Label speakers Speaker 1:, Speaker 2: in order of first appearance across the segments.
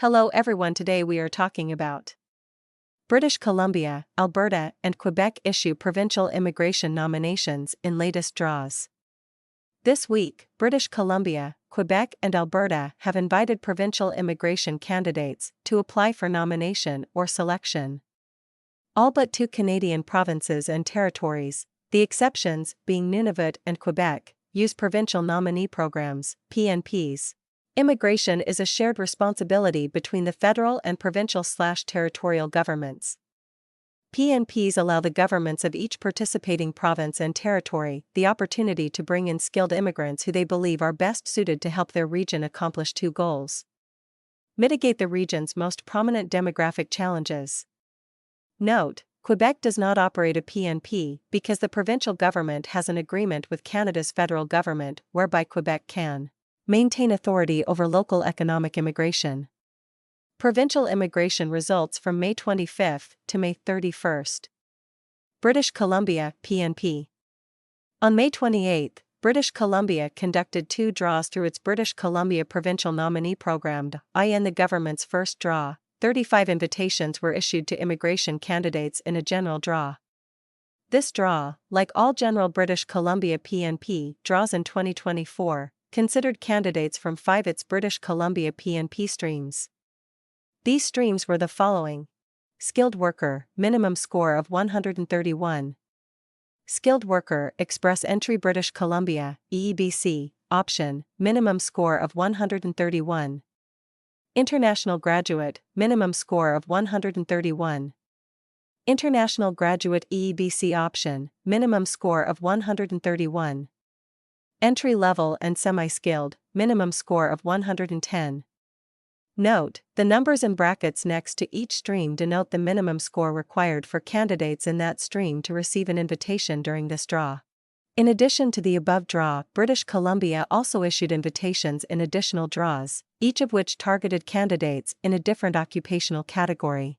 Speaker 1: Hello everyone, today we are talking about British Columbia, Alberta, and Quebec issue provincial immigration nominations in latest draws. This week, British Columbia, Quebec and Alberta have invited provincial immigration candidates to apply for nomination or selection. All but two Canadian provinces and territories, the exceptions being Nunavut and Quebec, use provincial nominee programs, PNPs. Immigration is a shared responsibility between the federal and provincial/territorial governments. PNPs allow the governments of each participating province and territory the opportunity to bring in skilled immigrants who they believe are best suited to help their region accomplish two goals: mitigate the region's most prominent demographic challenges. Note: Quebec does not operate a PNP because the provincial government has an agreement with Canada's federal government whereby Quebec can maintain authority over local economic immigration. Provincial immigration results from May 25 to May 31. British Columbia, PNP. On May 28, British Columbia conducted two draws through its British Columbia Provincial Nominee Program. In the government's first draw, 35 invitations were issued to immigration candidates in a general draw. This draw, like all general British Columbia PNP draws in 2024, considered candidates from 5 its British Columbia PNP streams. These streams were the following: Skilled Worker, minimum score of 131. Skilled Worker, Express Entry British Columbia, EEBC, option, minimum score of 131. International Graduate, minimum score of 131. International Graduate EEBC option, minimum score of 131. Entry-level and semi-skilled, minimum score of 110. Note: the numbers in brackets next to each stream denote the minimum score required for candidates in that stream to receive an invitation during this draw. In addition to the above draw, British Columbia also issued invitations in additional draws, each of which targeted candidates in a different occupational category.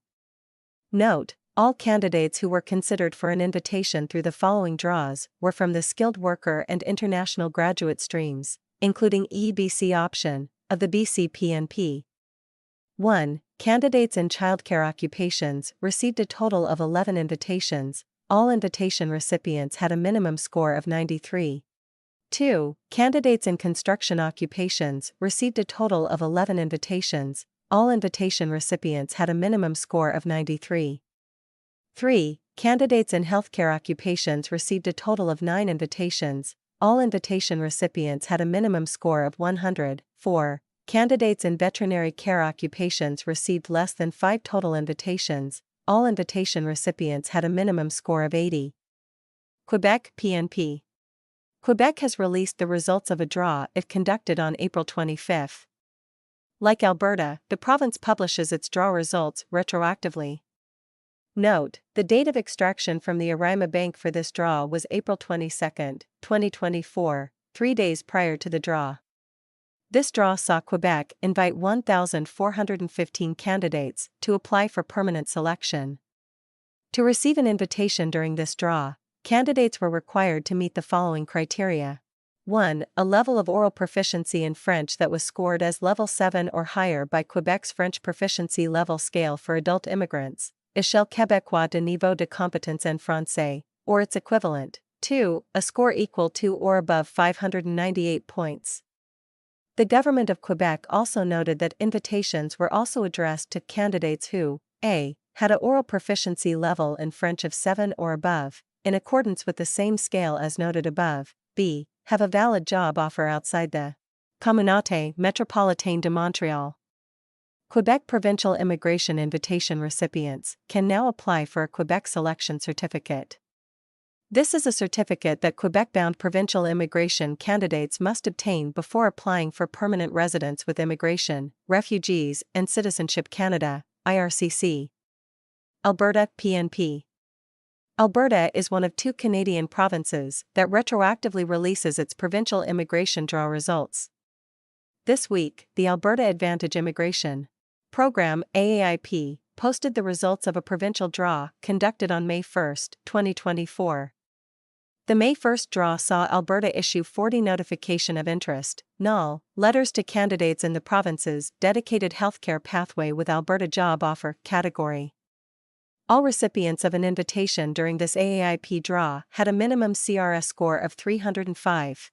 Speaker 1: Note: all candidates who were considered for an invitation through the following draws were from the Skilled Worker and International Graduate streams, including EBC option, of the BC PNP. 1. Candidates in childcare occupations received a total of 11 invitations. All invitation recipients had a minimum score of 93. 2. Candidates in construction occupations received a total of 11 invitations. All invitation recipients had a minimum score of 93. 3. Candidates in healthcare occupations received a total of 9 invitations. All invitation recipients had a minimum score of 100. 4. Candidates in veterinary care occupations received less than 5 total invitations. All invitation recipients had a minimum score of 80. Quebec PNP. Quebec has released the results of a draw it conducted on April 25. Like Alberta, the province publishes its draw results retroactively. Note: the date of extraction from the Arima Bank for this draw was April 22, 2024, 3 days prior to the draw. This draw saw Quebec invite 1,415 candidates to apply for permanent selection. To receive an invitation during this draw, candidates were required to meet the following criteria. 1. A level of oral proficiency in French that was scored as level 7 or higher by Quebec's French proficiency level scale for adult immigrants, Échelle québécoise de niveau de compétence en français, or its equivalent. 2. A score equal to or above 598 points. The government of Quebec also noted that invitations were also addressed to candidates who, a. had a oral proficiency level in French of 7 or above, in accordance with the same scale as noted above, b. have a valid job offer outside the Communauté Métropolitaine de Montréal. Quebec provincial immigration invitation recipients can now apply for a Quebec selection certificate. This is a certificate that Quebec-bound provincial immigration candidates must obtain before applying for permanent residence with Immigration, Refugees and Citizenship Canada, IRCC. Alberta PNP. Alberta is one of 2 Canadian provinces that retroactively releases its provincial immigration draw results. This week, the Alberta Advantage Immigration Program AAIP posted the results of a provincial draw conducted on May 1, 2024. The May 1st draw saw Alberta issue 40 Notification of Interest (NOL) letters to candidates in the province's dedicated healthcare pathway with Alberta Job Offer category. All recipients of an invitation during this AAIP draw had a minimum CRS score of 305.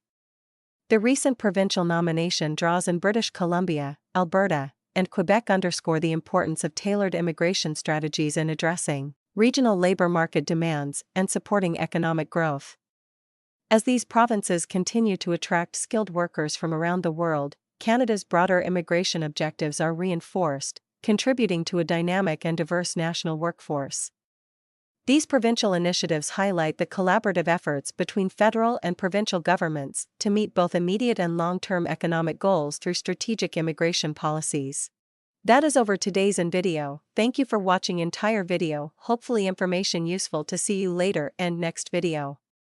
Speaker 1: The recent provincial nomination draws in British Columbia, Alberta, and Quebec underscore the importance of tailored immigration strategies in addressing regional labor market demands and supporting economic growth. As these provinces continue to attract skilled workers from around the world, Canada's broader immigration objectives are reinforced, contributing to a dynamic and diverse national workforce. These provincial initiatives highlight the collaborative efforts between federal and provincial governments to meet both immediate and long-term economic goals through strategic immigration policies. That is over today's video. Thank you for watching entire video. Hopefully information useful to see you later and next video.